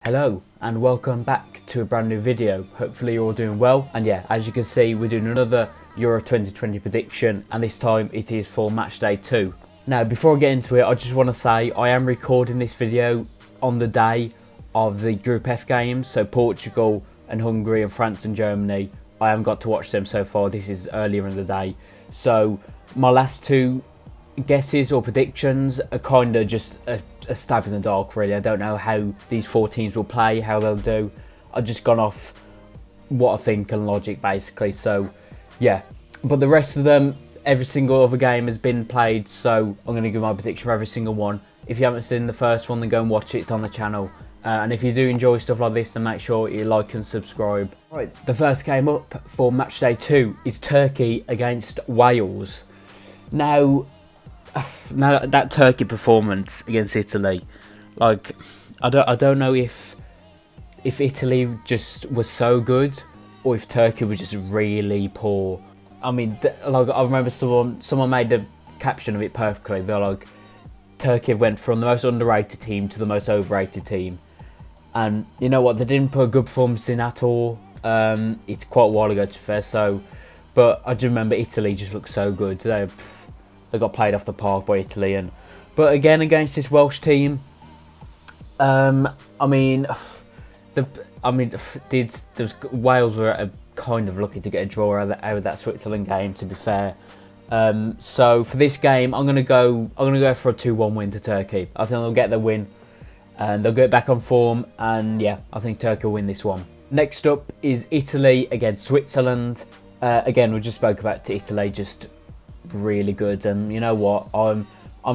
Hello and welcome back to a brand new video. Hopefully you're all doing well, and yeah, as you can see, we're doing another Euro 2020 prediction, and this time it is for Matchday 2. Now before I get into it, I just want to say I am recording this video on the day of the Group F games, so Portugal and Hungary and France and Germany. I haven't got to watch them so far, this is earlier in the day, so my last two guesses or predictions are kind of just a stab in the dark really. I don't know how these four teams will play, how they'll do. I've just gone off what I think and logic basically, so yeah. But the rest of them, every single other game has been played, so I'm going to give my prediction for every single one. If you haven't seen the first one, then go and watch it, it's on the channel. And if you do enjoy stuff like this, then make sure you like and subscribe. Right, the first game up for Matchday 2 is Turkey against Wales. Now that Turkey performance against Italy, like I don't know if Italy just was so good or if Turkey was just really poor. I mean, like I remember someone made the caption of it perfectly. They're like, Turkey went from the most underrated team to the most overrated team, and you know what? They didn't put a good performance in at all. It's quite a while ago, to be fair. So, but I do remember Italy just looked so good. They got played off the park by Italy, but again against this Welsh team, Wales were kind of lucky to get a draw out of that Switzerland game, to be fair. So for this game, I'm gonna go for a 2-1 win to Turkey. I think they'll get the win, and they'll get back on form, and yeah, I think Turkey will win this one. Next up is Italy against Switzerland. Again, we just spoke about Italy, just really good, and you know what, I'm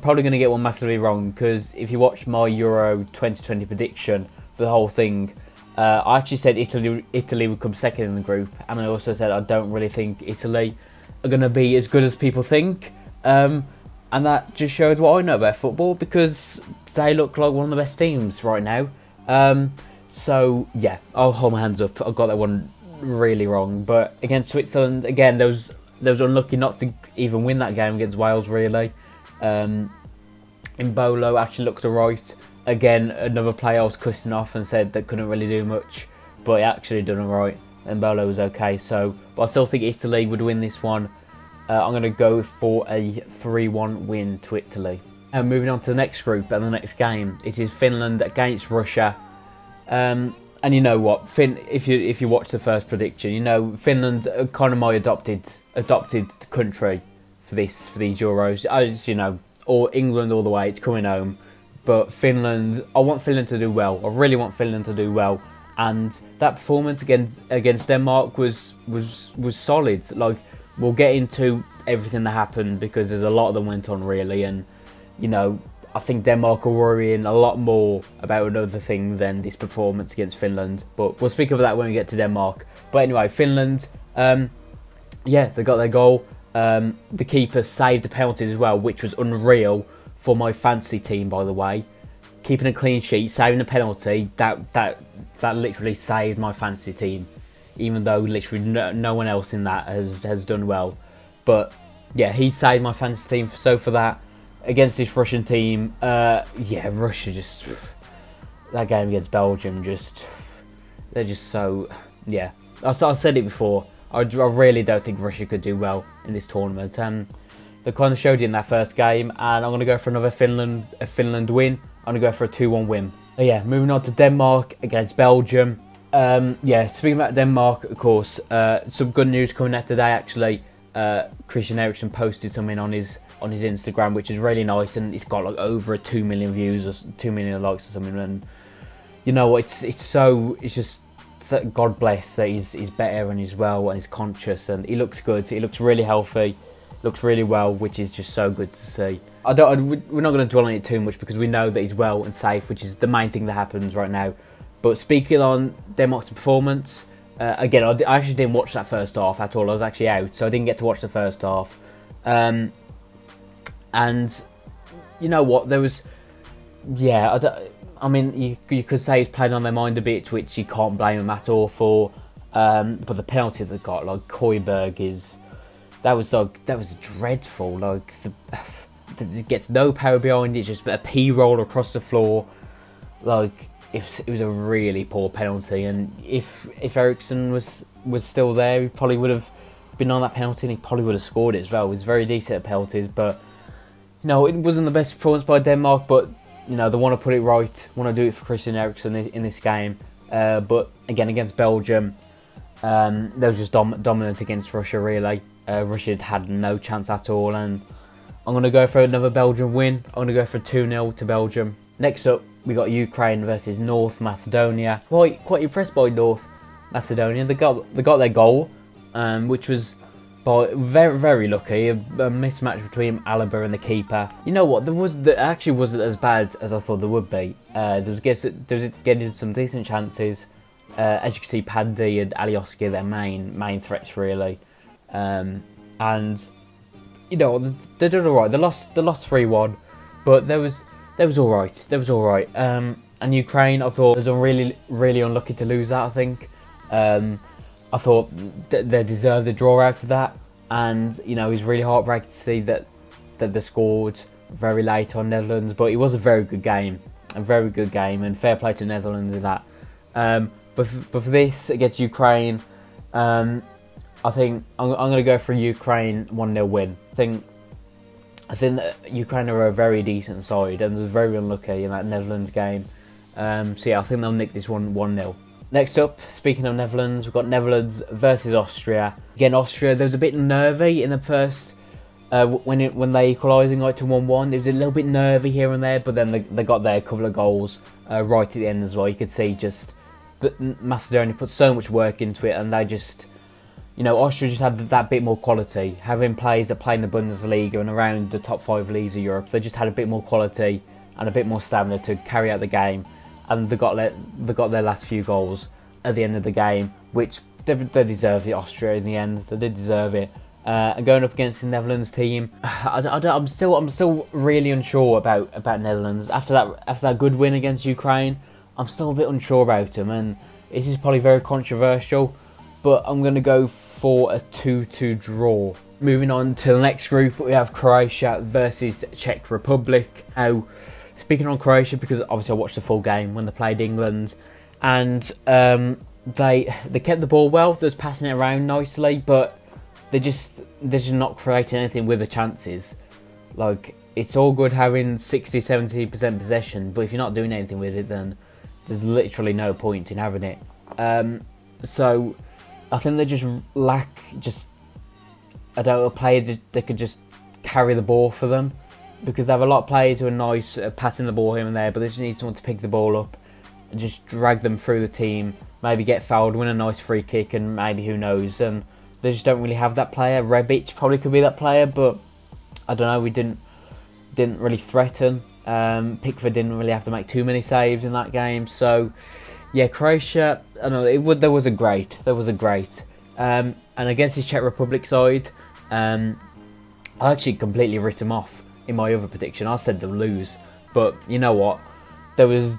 probably going to get one massively wrong, because if you watch my Euro 2020 prediction for the whole thing, I actually said Italy would come second in the group, and I also said I don't really think Italy are going to be as good as people think, and that just shows what I know about football, because they look like one of the best teams right now. So yeah, I'll hold my hands up, I got that one really wrong. But against Switzerland, again, they was unlucky not to even win that game against Wales, really. Mbolo actually looked alright. Again, another player I was cussing off and said that couldn't really do much, but he actually done alright. Mbolo was okay, so, but I still think Italy would win this one. I'm going to go for a 3-1 win to Italy. And moving on to the next group and the next game, it is Finland against Russia. And you know what, if you watch the first prediction, you know Finland are kind of my adopted country for these Euros. As you know, or England all the way, it's coming home. But Finland, I want Finland to do well. I really want Finland to do well. And that performance against Denmark was solid. Like, we'll get into everything that happened, because there's a lot of them went on really, and you know, I think Denmark are worrying a lot more about another thing than this performance against Finland. But we'll speak of that when we get to Denmark. But anyway, Finland, yeah, they got their goal. The keeper saved the penalty as well, which was unreal for my fantasy team, by the way. Keeping a clean sheet, saving a penalty, that literally saved my fantasy team. Even though literally no one else in that has done well. But yeah, he saved my fantasy team. So for that, against this Russian team, yeah, Russia just, that game against Belgium, they're just so, yeah. I said it before, I really don't think Russia could do well in this tournament. They kind of showed it in that first game, and I'm going to go for another Finland win. I'm going to go for a 2-1 win. But yeah, moving on to Denmark against Belgium. Yeah, speaking about Denmark, of course, some good news coming out today actually. Christian Eriksen posted something on his Instagram, which is really nice, and it's got like over 2 million views or 2 million likes or something. And you know what, it's just that God bless that he's better and he's well and he's conscious and he looks good. He looks really healthy, looks really well, which is just so good to see. We're not going to dwell on it too much, because we know that he's well and safe, which is the main thing that happens right now. But speaking on Denmark's performance, again, I actually didn't watch that first half at all. I was actually out, so I didn't get to watch the first half. And you know what, there was, yeah, I mean, you could say he's playing on their mind a bit, which you can't blame him at all for. But the penalty they got, like Koiberg, that was dreadful. Like it gets no power behind it, just a pea roll across the floor. Like it was a really poor penalty, and if Eriksson was still there, he probably would have been on that penalty, and he probably would have scored it as well. He was very decent at penalties, but no, it wasn't the best performance by Denmark. But you know, they want to put it right, want to do it for Christian Eriksen in this game. But again, against Belgium, they were just dominant against Russia. Really, Russia had no chance at all, and I'm going to go for another Belgium win. I'm going to go for 2-0 to Belgium. Next up, we got Ukraine versus North Macedonia. Quite impressed by North Macedonia. They got their goal, which was very lucky. A mismatch between Alaba and the keeper. You know what? There actually wasn't as bad as I thought there would be. There was getting some decent chances. As you can see, Paddy and Alioski are their main threats really, and you know they did all right. They lost 3-1, but there was all right. There was all right. And Ukraine, I thought, was really unlucky to lose that. I think. I thought they deserved a draw out of that, and you know, it was really heartbreaking to see that they scored very late on Netherlands. But it was a very good game, and fair play to Netherlands in that. But for this against Ukraine, I think I'm going to go for a Ukraine 1-0 win. I think that Ukraine are a very decent side, and was very unlucky in that Netherlands game. So yeah, I think they'll nick this one 1-0. Next up, speaking of Netherlands, we've got Netherlands versus Austria. Again, Austria, there was a bit nervy in the first, when they equalising like to 1-1. It was a little bit nervy here and there, but then they got their couple of goals right at the end as well. You could see just that Macedonia put so much work into it, and they just, you know, Austria just had that bit more quality. Having players that play in the Bundesliga and around the top 5 leagues of Europe, they just had a bit more quality and a bit more stamina to carry out the game. And they got their last few goals at the end of the game, which they deserved it. Austria in the end, they did deserve it. And going up against the Netherlands team, I'm still really unsure about Netherlands after that good win against Ukraine. I'm still a bit unsure about them, and this is probably very controversial, but I'm going to go for a 2-2 draw. Moving on to the next group, we have Croatia versus Czech Republic. Now, speaking on Croatia, because obviously I watched the full game when they played England, and they kept the ball well. They was passing it around nicely, but they're just not creating anything with the chances. Like, it's all good having 60-70% possession, but if you're not doing anything with it, then there's literally no point in having it. So I think they just lack a player that could just carry the ball for them, because they have a lot of players who are nice at passing the ball here and there, but they just need someone to pick the ball up and just drag them through the team, maybe get fouled, win a nice free kick, and maybe who knows. And they just don't really have that player. Rebic probably could be that player, but I don't know. We didn't really threaten. Pickford didn't really have to make too many saves in that game. So yeah, Croatia, I don't know, there was a great. And against this Czech Republic side, I actually completely writ them off in my other prediction. I said they'll lose, but you know what? There was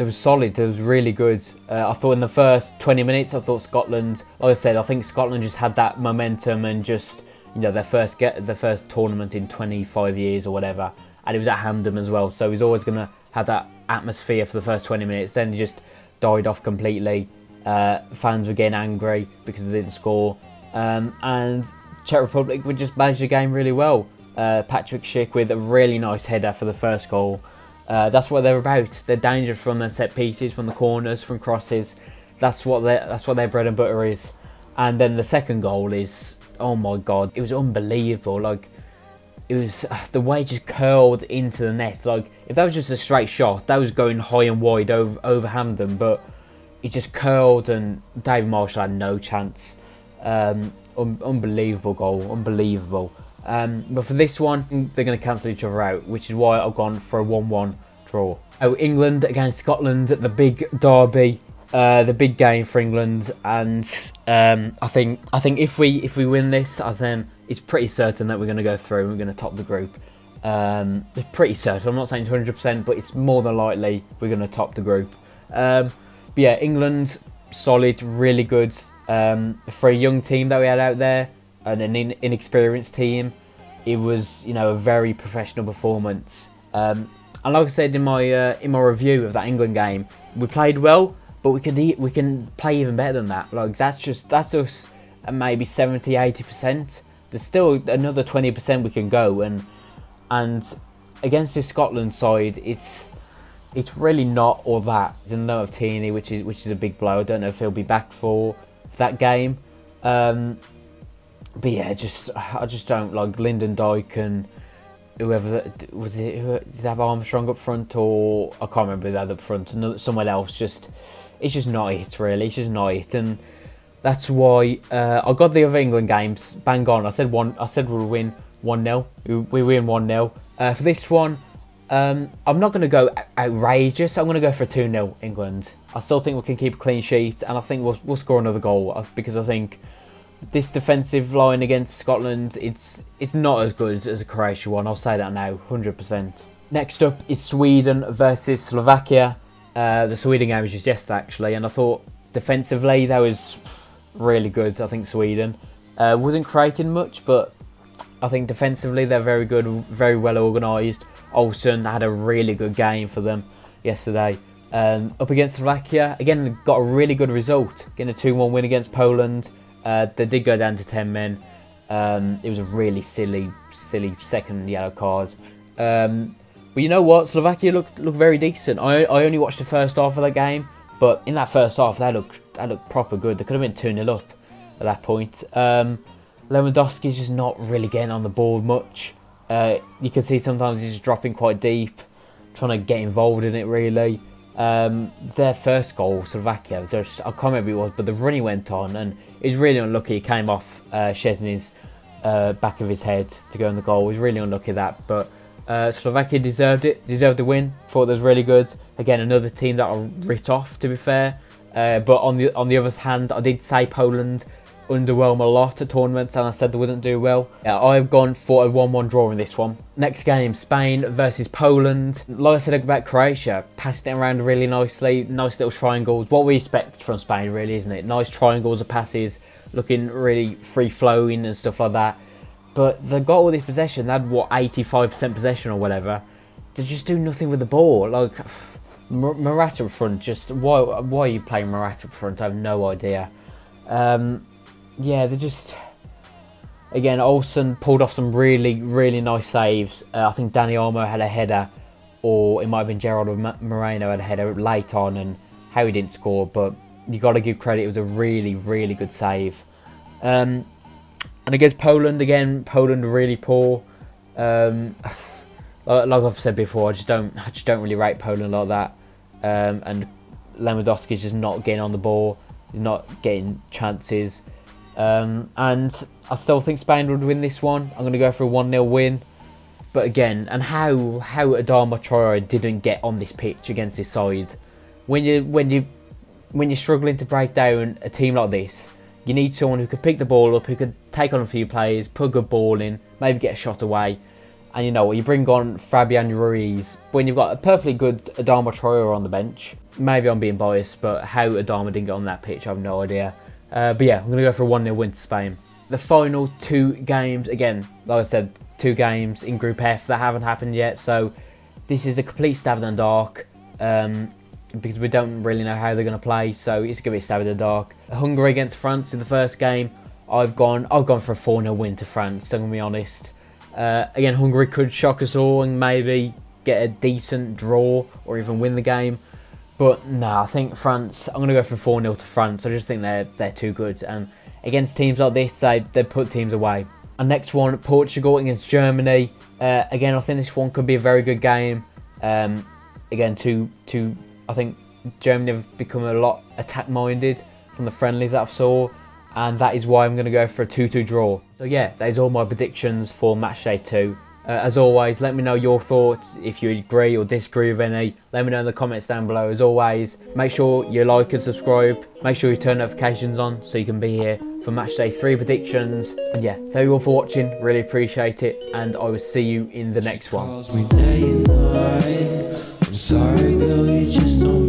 solid. There was really good. I thought in the first 20 minutes, I thought Scotland. Like I said, I think Scotland just had that momentum, and just, you know, their first tournament in 25 years or whatever, and it was at Hampden as well. So he's always gonna have that atmosphere for the first 20 minutes. Then he just died off completely. Fans were getting angry because they didn't score, and Czech Republic would just manage the game really well. Patrick Schick with a really nice header for the first goal. That's what they're about. They're dangerous from the set pieces, from the corners, from crosses. That's what their bread and butter is. And then the second goal is, oh my god, it was unbelievable. Like, it was the way it just curled into the net. Like, if that was just a straight shot, that was going high and wide over Hampden, but it just curled, and David Marshall had no chance. Unbelievable goal, unbelievable. But for this one, they're going to cancel each other out, which is why I've gone for a 1-1 draw. Oh, England against Scotland, the big derby, the big game for England, and I think if we win this, then it's pretty certain that we're going to go through and we're going to top the group. It's pretty certain. I'm not saying 200%, but it's more than likely we're going to top the group. But yeah, England, solid, really good. For a young team that we had out there, and an inexperienced team, it was, you know, a very professional performance. And And like I said in my review of that England game, we played well, but we can play even better than that. Like that's us at maybe 70-80%. There's still another 20% we can go, and against this Scotland side, it's really not all that. There's no of Tierney, which is a big blow. I don't know if he'll be back for that game. But yeah, I just don't like Lyndon Dijk and whoever was it. Who did they have Armstrong up front, or I can't remember who they had up front. Someone else. It's just not it really. It's just not it, and that's why I got the other England games bang on. I said we'll win 1-0. We win 1-0. For this one, I'm not going to go outrageous. I'm going to go for a 2-0 England. I still think we can keep a clean sheet, and I think we'll score another goal, because I think this defensive line against Scotland, it's not as good as a Croatia one. I'll say that now, 100%. Next up is Sweden versus Slovakia. The Sweden game was just yesterday actually, and I thought defensively that was really good. I think Sweden wasn't creating much, but I think defensively they're very good, very well organised. Olsen had a really good game for them yesterday. Up against Slovakia, again got a really good result, getting a 2-1 win against Poland. They did go down to 10 men. It was a really silly second yellow card. But you know what, Slovakia looked very decent. I only watched the first half of that game, but in that first half they looked proper good. They could have been 2-0 up at that point. Lewandowski's just not really getting on the ball much. You can see sometimes he's just dropping quite deep, trying to get involved in it really. Their first goal, Slovakia, I can't remember who it was, but the run he went on, and he's really unlucky. He came off Szczesny's back of his head to go in the goal. He was really unlucky that, but Slovakia deserved the win. Thought it was really good. Again, another team that I writ off, to be fair. But on the other hand, I did say Poland underwhelm a lot at tournaments, and I said they wouldn't do well. I've gone for a 1-1 draw in this one. Next game, Spain versus Poland. Like I said about Croatia, passed it around really nicely, nice little triangles. What we expect from Spain really, isn't it? Nice triangles of passes, looking really free-flowing and stuff like that. But they got all this possession. They had, what, 85% possession or whatever. They just do nothing with the ball. Like, Morata up front, just, why are you playing Morata up front? I have no idea. Yeah, they just... Again, Olsen pulled off some really nice saves. I think Dani Olmo had a header, or it might have been Gerardo Moreno had a header late on, and how he didn't score, but you got to give credit, it was a really good save. And against Poland, again, Poland really poor. Like I've said before, I just don't really rate Poland like that. And Lewandowski's just not getting on the ball, he's not getting chances. And I still think Spain would win this one. I'm going to go for a 1-0 win. But again, and how Adama Traore didn't get on this pitch against this side. When you're struggling to break down a team like this, you need someone who could pick the ball up, who could take on a few players, put a good ball in, maybe get a shot away. And you know what, you bring on Fabian Ruiz when you've got a perfectly good Adama Traore on the bench. Maybe I'm being biased, but how Adama didn't get on that pitch, I have no idea. But yeah, I'm going to go for a 1-0 win to Spain. The final two games, again, like I said, 2 games in Group F that haven't happened yet. So this is a complete stab in the dark. Because we don't really know how they're going to play, so it's going to be a stab in the dark. Hungary against France in the first game. I've gone for a 4-0 win to France, I'm going to be honest. Again, Hungary could shock us all and maybe get a decent draw or even win the game. But no, I think France, I'm going to go for 4-0 to France. I just think they're too good. And against teams like this, they put teams away. And next one, Portugal against Germany. Again, I think this one could be a very good game. Again, I think Germany have become a lot attack-minded from the friendlies that I've saw, and that is why I'm going to go for a 2-2 draw. So yeah, that is all my predictions for Matchday 2. As always, let me know your thoughts, if you agree or disagree with any. Let me know in the comments down below. As always, make sure you like and subscribe. Make sure you turn notifications on so you can be here for Matchday 3 predictions. And yeah, thank you all for watching. Really appreciate it, and I will see you in the next one. I'm sorry, girl, you just don't